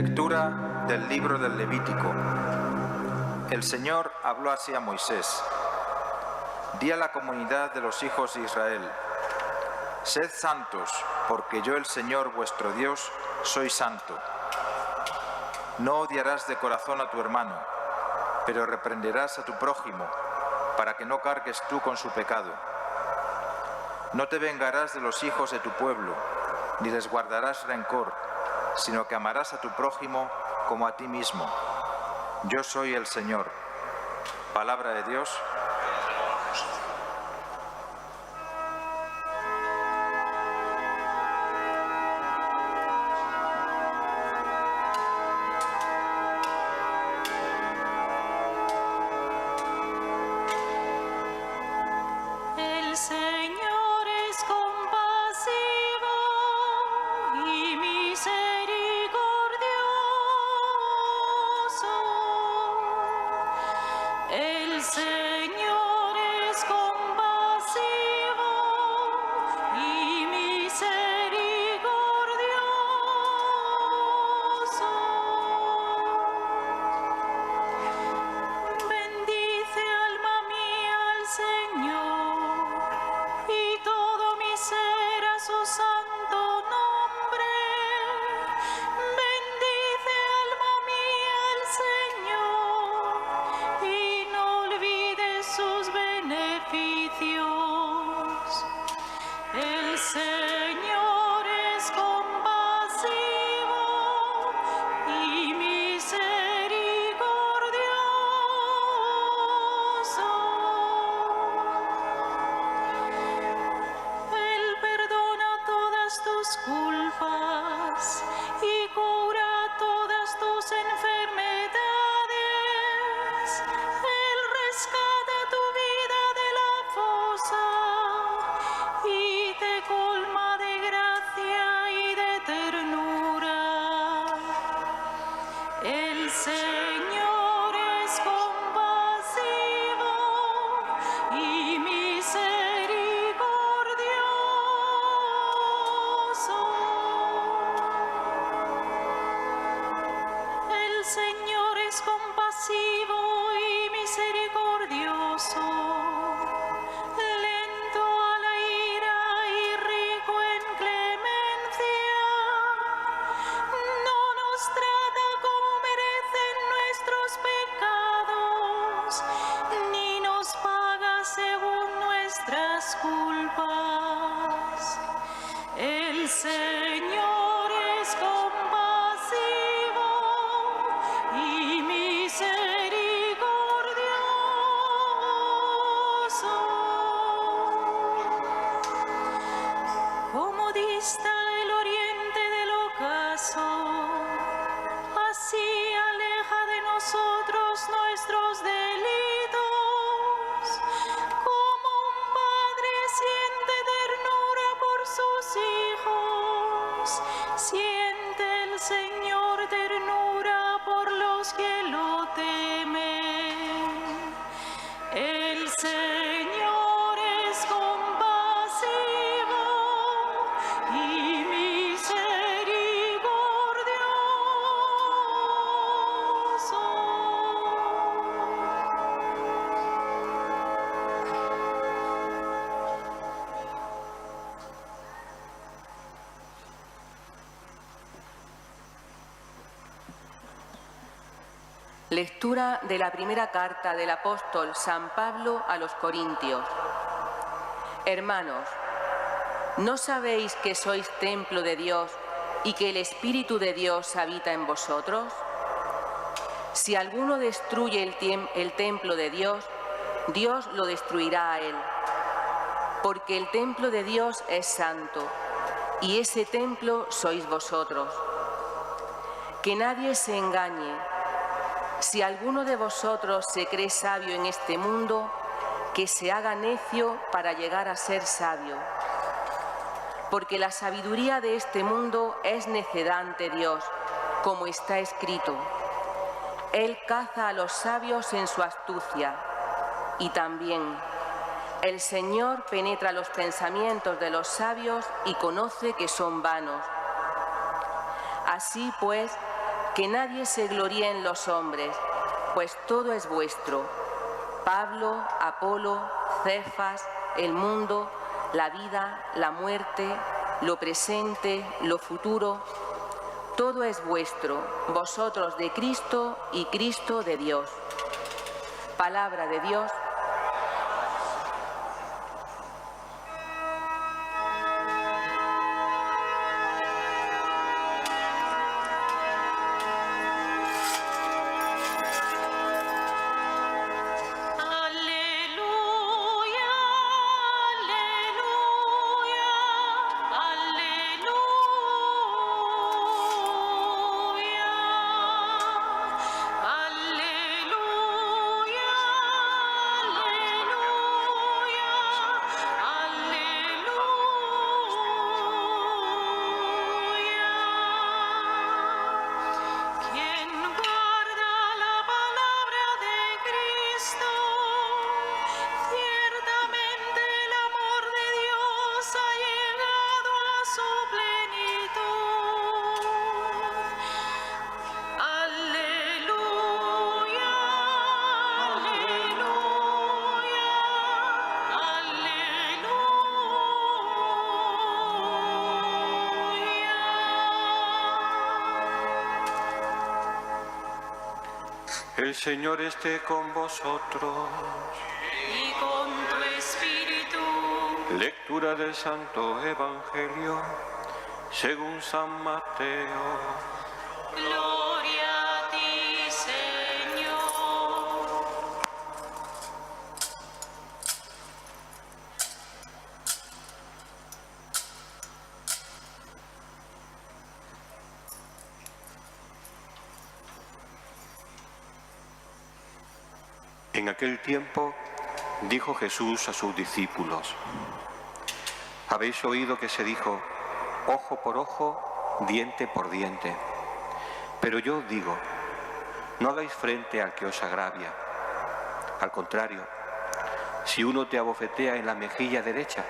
Lectura del libro del Levítico. El Señor habló así a Moisés: Di a la comunidad de los hijos de Israel: Sed santos, porque yo, el Señor vuestro Dios, soy santo. No odiarás de corazón a tu hermano, pero reprenderás a tu prójimo, para que no cargues tú con su pecado. No te vengarás de los hijos de tu pueblo, ni les guardarás rencor, sino que amarás a tu prójimo como a ti mismo. Yo soy el Señor. Palabra de Dios. El Señor es compasivo y misericordioso. El Señor es compasivo y misericordioso. Bendice, alma mía, al Señor, y todo mi ser a su santo nombre. Bendice, alma mía, al Señor, y no olvides sus beneficios. El Señor es compasivo y misericordioso. Él perdona todas tus culpas y cura todas tus enfermedades. Él rescata tu vida de la fosa y te colma de gracia y de ternura. El Señor es compasivo y misericordioso. El Señor es compasivo y misericordioso, lento a la ira y rico en clemencia. No nos trata como merecen nuestros pecados, ni nos paga según nuestras culpas. El Señor es compasivo y misericordioso. Como dista el oriente del ocaso, así aleja de nosotros nuestros delitos. Como un padre siente ternura por sus hijos, siente el Señor ternura por los que lo temen. El Señor es compasivo y misericordioso. Lectura de la primera carta del apóstol San Pablo a los Corintios. Hermanos, ¿no sabéis que sois templo de Dios y que el Espíritu de Dios habita en vosotros? Si alguno destruye el templo de Dios, Dios lo destruirá a él. Porque el templo de Dios es santo, y ese templo sois vosotros. Que nadie se engañe. Si alguno de vosotros se cree sabio en este mundo, que se haga necio para llegar a ser sabio. Porque la sabiduría de este mundo es necedad ante Dios, como está escrito. Él caza a los sabios en su astucia. Y también, el Señor penetra los pensamientos de los sabios y conoce que son vanos. Así pues, que nadie se gloríe en los hombres, pues todo es vuestro. Pablo, Apolo, Cefas, el mundo, la vida, la muerte, lo presente, lo futuro, todo es vuestro, vosotros de Cristo y Cristo de Dios. Palabra de Dios. El Señor esté con vosotros. Y con tu espíritu. Lectura del Santo Evangelio según San Mateo. Gloria a ti, Señor. En aquel tiempo dijo Jesús a sus discípulos: habéis oído que se dijo, ojo por ojo, diente por diente. Pero yo os digo, no hagáis frente al que os agravia. Al contrario, si uno te abofetea en la mejilla derecha,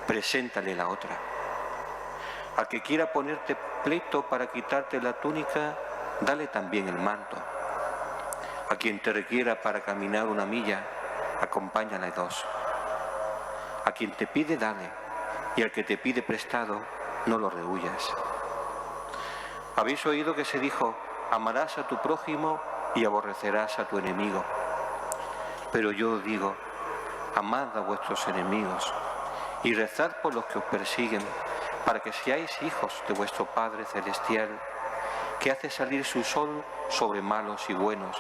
preséntale la otra. Al que quiera ponerte pleito para quitarte la túnica, dale también el manto. A quien te requiera para caminar una milla, acompáñale 2. A quien te pide, dale, y al que te pide prestado, no lo rehuyas. Habéis oído que se dijo, amarás a tu prójimo y aborrecerás a tu enemigo. Pero yo os digo, amad a vuestros enemigos y rezad por los que os persiguen, para que seáis hijos de vuestro Padre Celestial, que hace salir su sol sobre malos y buenos,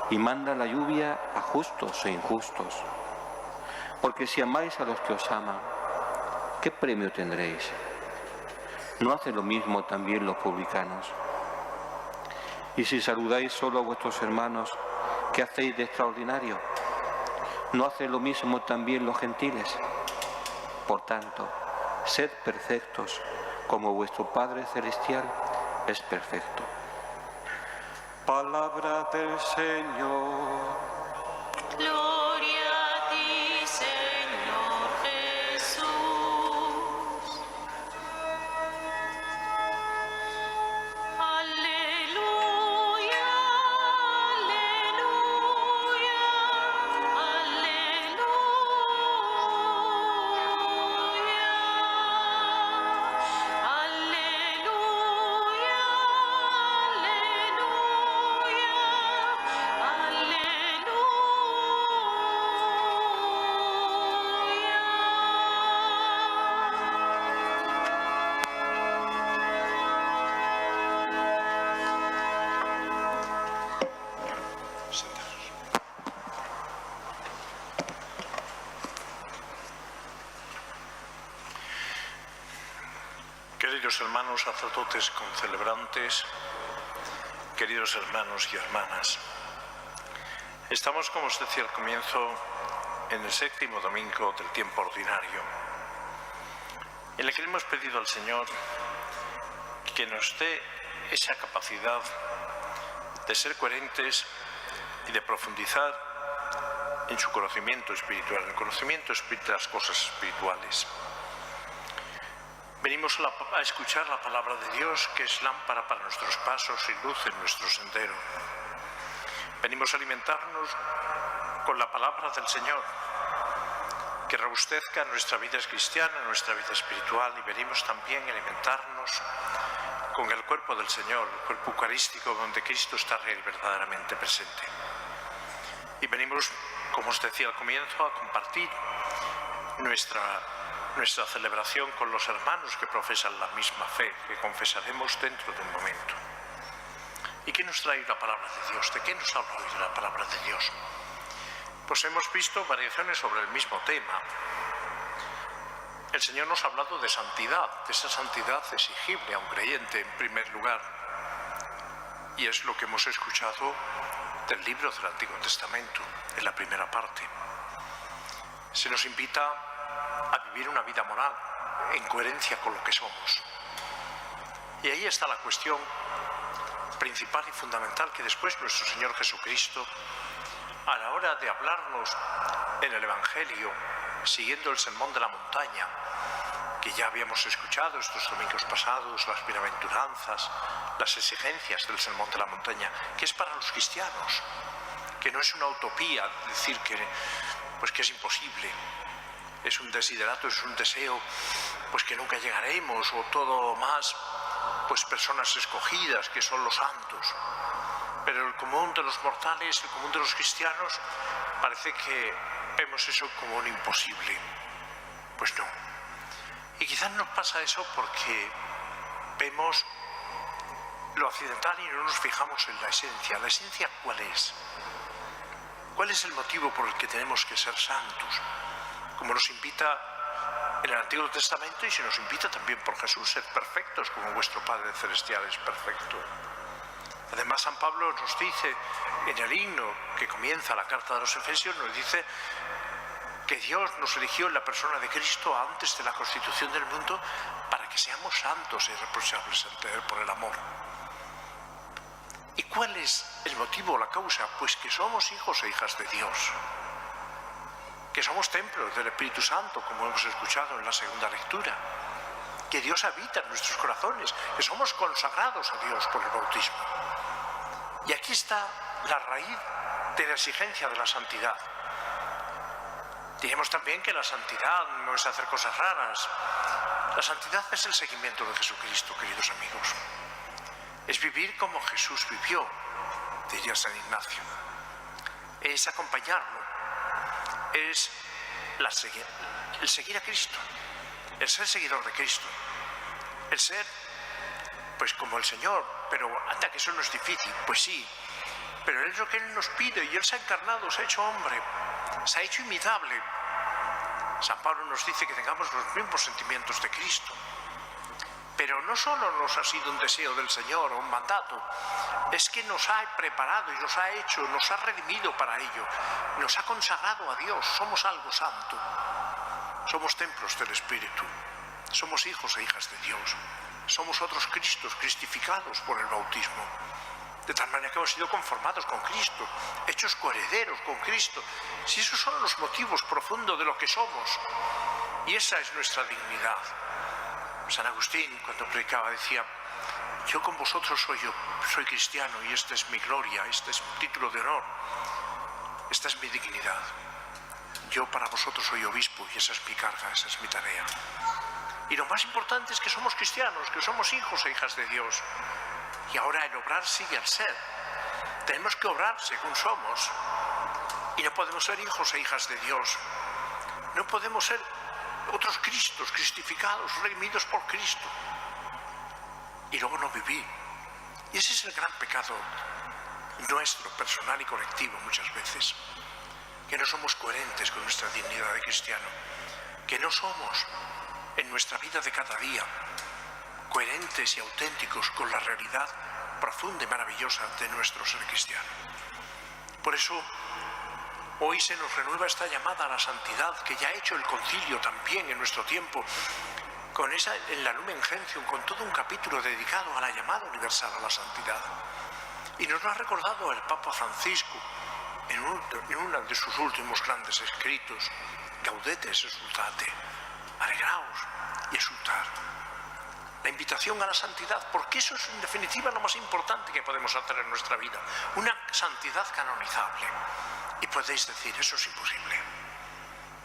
y manda la lluvia a justos e injustos. Porque si amáis a los que os aman, ¿qué premio tendréis? ¿No hacen lo mismo también los publicanos? Y si saludáis solo a vuestros hermanos, ¿qué hacéis de extraordinario? ¿No hacen lo mismo también los gentiles? Por tanto, sed perfectos, como vuestro Padre Celestial es perfecto. Palabra del Señor. Gloria a ti, Señor Jesús. Aleluya, aleluya, aleluya. Queridos hermanos sacerdotes concelebrantes, queridos hermanos y hermanas, estamos, como os decía al comienzo, en el 7º domingo del tiempo ordinario, en el que hemos pedido al Señor que nos dé esa capacidad de ser coherentes y de profundizar en su conocimiento espiritual, en el conocimiento de las cosas espirituales. Venimos a escuchar la palabra de Dios, que es lámpara para nuestros pasos y luz en nuestro sendero. Venimos a alimentarnos con la palabra del Señor, que robustezca nuestra vida cristiana, nuestra vida espiritual, y venimos también a alimentarnos con el cuerpo del Señor, el cuerpo eucarístico donde Cristo está real y verdaderamente presente. Y venimos, como os decía al comienzo, a compartir nuestra celebración con los hermanos que profesan la misma fe, que confesaremos dentro de un momento. ¿Y qué nos trae la palabra de Dios? ¿De qué nos habla hoy la palabra de Dios? Pues hemos visto variaciones sobre el mismo tema. El Señor nos ha hablado de santidad, de esa santidad exigible a un creyente en primer lugar. Y es lo que hemos escuchado del libro del Antiguo Testamento, en la primera parte. Se nos invita a vivir una vida moral en coherencia con lo que somos. Y ahí está la cuestión principal y fundamental que después nuestro Señor Jesucristo, a la hora de hablarnos en el Evangelio, siguiendo el Sermón de la Montaña, que ya habíamos escuchado estos domingos pasados, las bienaventuranzas, las exigencias del Sermón de la Montaña, que es para los cristianos, que no es una utopía decir que es imposible, es un desiderato, es un deseo pues que nunca llegaremos, o todo más pues personas escogidas que son los santos. Pero el común de los mortales, el común de los cristianos, parece que vemos eso como un imposible. Pues no. Y quizás nos pasa eso porque vemos lo accidental y no nos fijamos en la esencia. ¿La esencia cuál es? ¿Cuál es el motivo por el que tenemos que ser santos? Como nos invita en el Antiguo Testamento y se nos invita también por Jesús, ser perfectos como vuestro Padre Celestial es perfecto. Además, San Pablo nos dice en el himno que comienza la carta de los Efesios, nos dice que Dios nos eligió en la persona de Cristo antes de la constitución del mundo para que seamos santos e irreprochables ante Él por el amor. ¿Y cuál es el motivo o la causa? Pues que somos hijos e hijas de Dios, que somos templos del Espíritu Santo, como hemos escuchado en la segunda lectura, que Dios habita en nuestros corazones, que somos consagrados a Dios por el bautismo. Y aquí está la raíz de la exigencia de la santidad. Diremos también que la santidad no es hacer cosas raras. La santidad es el seguimiento de Jesucristo, queridos amigos. Es vivir como Jesús vivió, diría San Ignacio. Es acompañarlo. Es el seguir a Cristo. El ser seguidor de Cristo. El ser, pues como el Señor. Pero anda, que eso no es difícil. Pues sí. Pero es lo que Él nos pide y Él se ha encarnado, se ha hecho hombre. Se ha hecho imitable. San Pablo nos dice que tengamos los mismos sentimientos de Cristo. Pero no solo nos ha sido un deseo del Señor o un mandato, es que nos ha preparado y nos ha hecho, nos ha redimido para ello, nos ha consagrado a Dios, somos algo santo, somos templos del Espíritu, somos hijos e hijas de Dios, somos otros Cristos cristificados por el bautismo, de tal manera que hemos sido conformados con Cristo, hechos coherederos con Cristo. Si esos son los motivos profundos de lo que somos, y esa es nuestra dignidad. San Agustín, cuando predicaba, decía: yo con vosotros soy cristiano y esta es mi gloria, este es mi título de honor, esta es mi dignidad. Yo para vosotros soy obispo y esa es mi carga, esa es mi tarea. Y lo más importante es que somos cristianos, que somos hijos e hijas de Dios. Y ahora el obrar sigue al ser. Tenemos que obrar según somos. Y no podemos ser hijos e hijas de Dios. No podemos ser otros Cristos, cristificados, redimidos por Cristo, y luego no vivir. Y ese es el gran pecado nuestro, personal y colectivo muchas veces, que no somos coherentes con nuestra dignidad de cristiano, que no somos en nuestra vida de cada día coherentes y auténticos con la realidad profunda y maravillosa de nuestro ser cristiano. Por eso hoy se nos renueva esta llamada a la santidad que ya ha hecho el concilio también en nuestro tiempo, en la Lumen Gentium, con todo un capítulo dedicado a la llamada universal a la santidad. Y nos lo ha recordado el Papa Francisco en uno de sus últimos grandes escritos: Gaudete et exsultate, alegraos y exultar. la invitación a la santidad, porque eso es en definitiva lo más importante que podemos hacer en nuestra vida, una santidad canonizable. Y podéis decir, eso es imposible.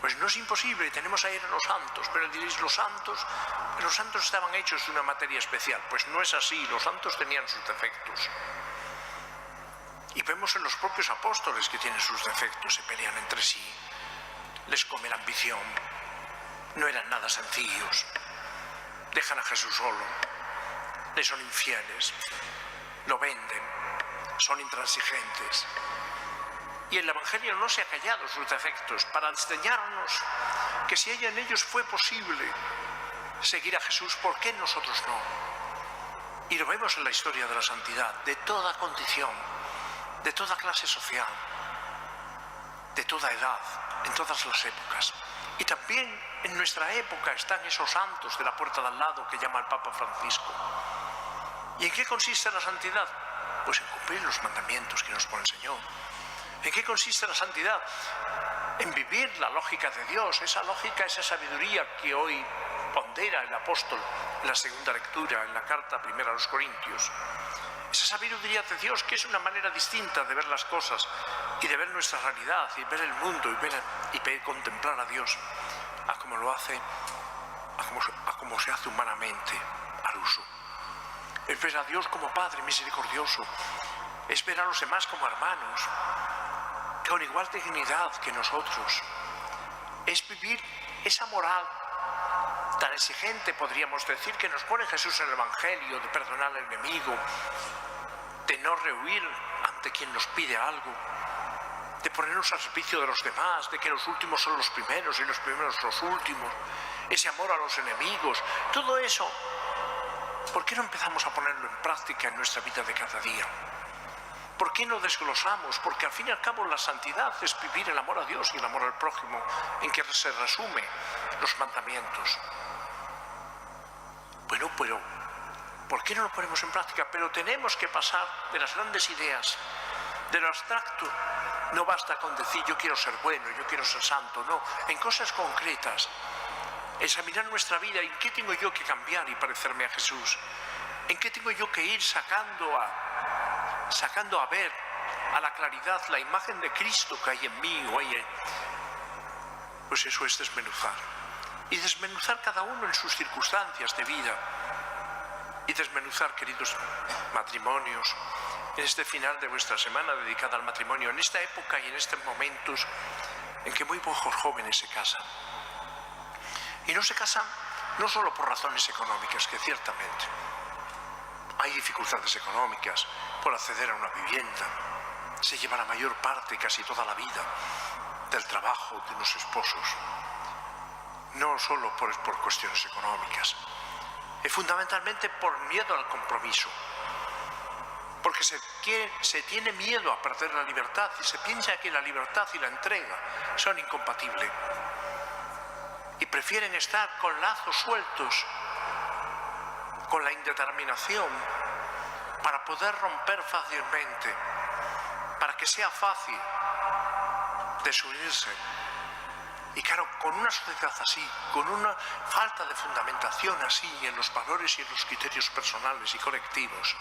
Pues no es imposible, tenemos a ir a los santos, pero diréis, los santos estaban hechos de una materia especial. Pues no es así, los santos tenían sus defectos. Y vemos en los propios apóstoles que tienen sus defectos, se pelean entre sí, les come la ambición, no eran nada sencillos, dejan a Jesús solo, le son infieles, lo venden, son intransigentes. Y el Evangelio no se ha callado sus defectos para enseñarnos que si en ellos fue posible seguir a Jesús, ¿por qué nosotros no? Y lo vemos en la historia de la santidad, de toda condición, de toda clase social, de toda edad, en todas las épocas. Y también en nuestra época están esos santos de la puerta de al lado que llama el Papa Francisco. ¿Y en qué consiste la santidad? Pues en cumplir los mandamientos que nos pone el Señor. ¿En qué consiste la santidad? En vivir la lógica de Dios, esa lógica, esa sabiduría que hoy pondera el apóstol en la segunda lectura, en la carta primera a los Corintios. Esa sabiduría de Dios que es una manera distinta de ver las cosas y de ver nuestra realidad y ver el mundo y contemplar a Dios a como lo hace, a como se hace humanamente al uso. Es ver a Dios como Padre misericordioso, es ver a los demás como hermanos, con igual dignidad que nosotros. Es vivir esa moral tan exigente, podríamos decir, que nos pone Jesús en el Evangelio, de perdonar al enemigo, de no rehuir ante quien nos pide algo, de ponernos al servicio de los demás, de que los últimos son los primeros y los primeros los últimos, ese amor a los enemigos, todo eso. ¿Por qué no empezamos a ponerlo en práctica en nuestra vida de cada día? ¿Por qué no desglosamos? Porque al fin y al cabo la santidad es vivir el amor a Dios y el amor al prójimo, en que se resume los mandamientos. Bueno, pero ¿por qué no lo ponemos en práctica? Pero tenemos que pasar de las grandes ideas, de lo abstracto. No basta con decir yo quiero ser bueno, yo quiero ser santo, no. En cosas concretas, examinar nuestra vida, ¿en qué tengo yo que cambiar y parecerme a Jesús? ¿En qué tengo yo que ir sacando a ver a la claridad la imagen de Cristo que hay en mí o hay en... Pues eso es desmenuzar. Y desmenuzar cada uno en sus circunstancias de vida. Y desmenuzar, queridos matrimonios, en este final de vuestra semana dedicada al matrimonio, en esta época y en estos momentos en que muy pocos jóvenes se casan. Y no se casan no solo por razones económicas, que ciertamente hay dificultades económicas por acceder a una vivienda. Se lleva la mayor parte, casi toda la vida, del trabajo de los esposos. No solo por cuestiones económicas, es fundamentalmente por miedo al compromiso. Porque se tiene miedo a perder la libertad y se piensa que la libertad y la entrega son incompatibles. Y prefieren estar con lazos sueltos, con la indeterminación, para poder romper fácilmente, para que sea fácil desunirse. Y claro, con una sociedad así, con una falta de fundamentación así en los valores y en los criterios personales y colectivos,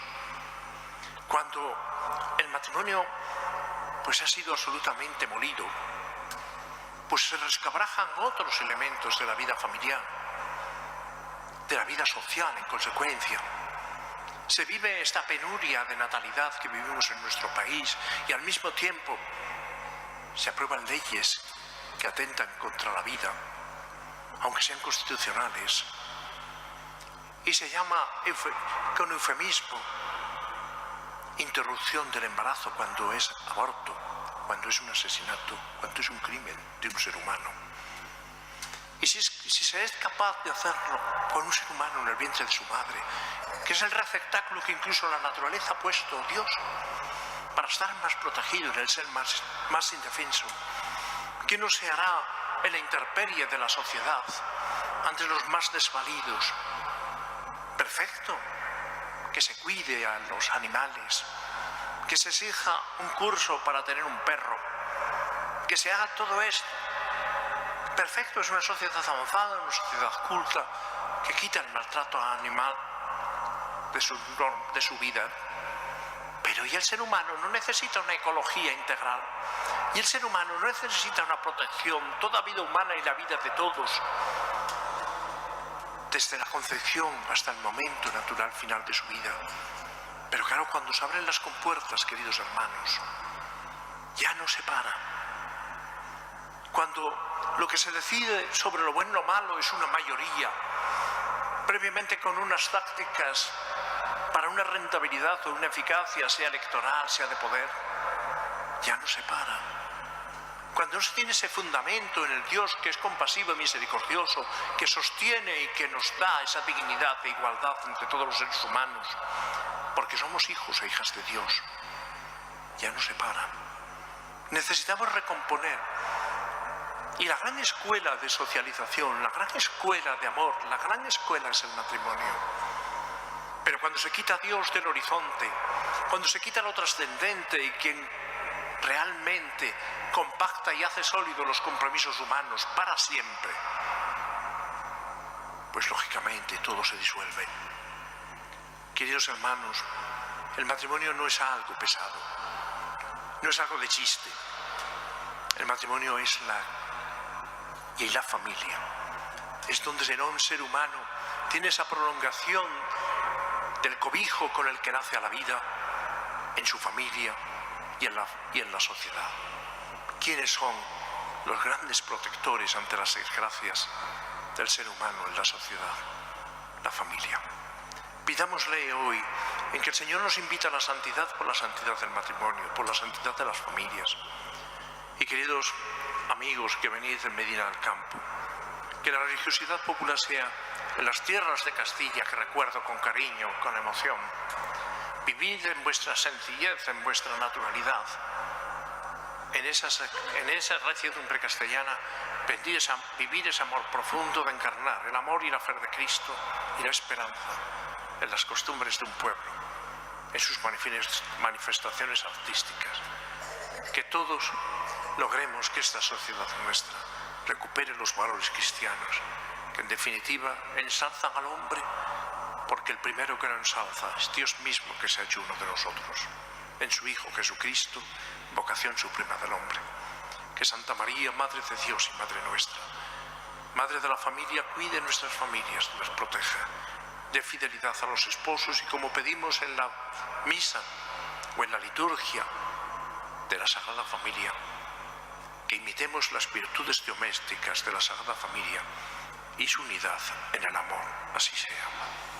cuando el matrimonio pues ha sido absolutamente molido, pues se resquebrajan otros elementos de la vida familiar, de la vida social en consecuencia. Se vive esta penuria de natalidad que vivimos en nuestro país y al mismo tiempo se aprueban leyes que atentan contra la vida, aunque sean constitucionales. Y se llama con eufemismo interrupción del embarazo cuando es aborto, cuando es un asesinato, cuando es un crimen de un ser humano. Y si se es capaz de hacerlo con un ser humano en el vientre de su madre, que es el receptáculo que incluso la naturaleza ha puesto Dios para estar más protegido en el ser más indefenso, ¿qué no se hará en la intemperie de la sociedad ante los más desvalidos? Perfecto, que se cuide a los animales, que se exija un curso para tener un perro, que se haga todo esto, perfecto, es una sociedad avanzada, una sociedad culta, que quita el maltrato animal de su vida. Pero ¿y el ser humano no necesita una ecología integral? ¿Y el ser humano no necesita una protección? Toda vida humana y la vida de todos, desde la concepción hasta el momento natural final de su vida. Pero claro, cuando se abren las compuertas, queridos hermanos, ya no se para. Cuando lo que se decide sobre lo bueno y lo malo es una mayoría, previamente con unas tácticas para una rentabilidad o una eficacia, sea electoral, sea de poder, ya no se para. Cuando no se tiene ese fundamento en el Dios que es compasivo y misericordioso, que sostiene y que nos da esa dignidad e igualdad entre todos los seres humanos, porque somos hijos e hijas de Dios, ya no se para. Necesitamos recomponer. Y la gran escuela de socialización, la gran escuela de amor, la gran escuela es el matrimonio. Pero cuando se quita a Dios del horizonte, cuando se quita lo trascendente y quien realmente compacta y hace sólidos los compromisos humanos para siempre, pues lógicamente todo se disuelve. Queridos hermanos, el matrimonio no es algo pesado, no es algo de chiste. El matrimonio es la familia. Es donde un ser humano tiene esa prolongación del cobijo con el que nace a la vida en su familia y en la sociedad. ¿Quiénes son los grandes protectores ante las desgracias del ser humano en la sociedad? La familia. Pidámosle hoy en que el Señor nos invita a la santidad por la santidad del matrimonio, por la santidad de las familias. Y queridos amigos que venís de Medina del Campo, que la religiosidad popular sea en las tierras de Castilla, que recuerdo con cariño, con emoción. Vivid en vuestra sencillez, en vuestra naturalidad, en esa reciedumbre castellana, vivir ese amor profundo de encarnar el amor y la fe de Cristo y la esperanza en las costumbres de un pueblo, en sus manifestaciones artísticas. Que todos logremos que esta sociedad nuestra recupere los valores cristianos, que en definitiva ensalzan al hombre, porque el primero que lo ensalza es Dios mismo, que se ha hecho uno de nosotros, en su Hijo Jesucristo, vocación suprema del hombre. Que Santa María, Madre de Dios y Madre nuestra, Madre de la familia, cuide nuestras familias, las proteja, dé fidelidad a los esposos y, como pedimos en la misa o en la liturgia de la Sagrada Familia, que imitemos las virtudes domésticas de la Sagrada Familia y su unidad en el amor. Así sea.